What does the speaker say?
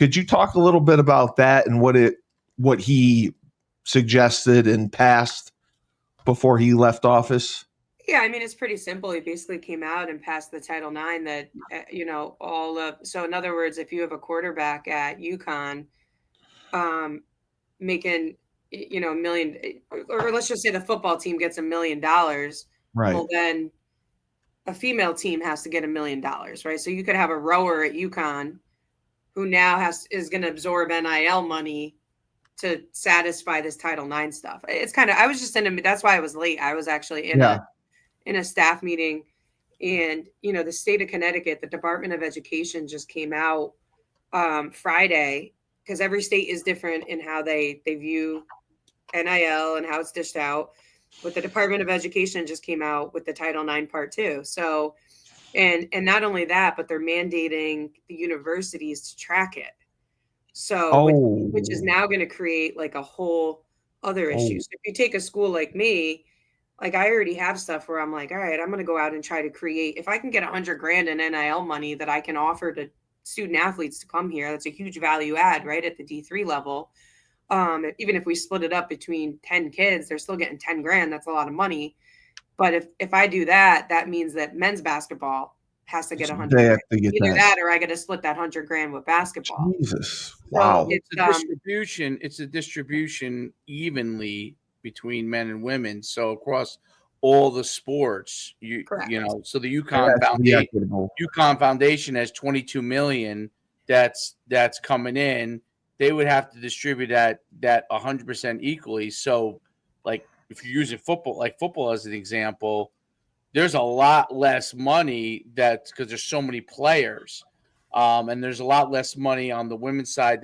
Could you talk a little bit about that and what he suggested and passed before he left office? Yeah, I mean, it's pretty simple. He basically came out and passed the Title IX that, all of, so in other words, if you have a quarterback at UConn, um, making, a million, or let's just say the football team gets $1 million, Right. well, then a female team has to get $1 million, right? So you could have a rower at UConn who now is going to absorb NIL money to satisfy this Title IX stuff. It's kind of, I was just that's why I was late. I was actually Yeah. in a staff meeting, and the state of Connecticut, the Department of Education just came out Friday, because every state is different in how they view NIL and how it's dished out. But the Department of Education just came out with the Title IX Part 2. So, and not only that, but they're mandating the universities to track it. So, which is Oh. now going to create like a whole other issue. Oh. So if you take a school like me, like I already have stuff where I'm like, all right, I'm going to go out and try to create. If I can get $100,000 in NIL money that I can offer to student athletes to come here, that's a huge value add, right, at the D3 level. Even if we split it up between 10 kids, they're still getting 10 grand. That's a lot of money. But if I do that, that means that men's basketball has to get 100 They grand. have to get Either that. that or I got to split that 100 grand with basketball. Jesus. So Wow. it's a distribution. It's a distribution evenly between men and women. So across all the sports, so the UConn Foundation has 22 million that's coming in. They would have to distribute that 100% equally. So, like if you're using football as an example, there's a lot less money that's because there's so many players, and there's a lot less money on the women's side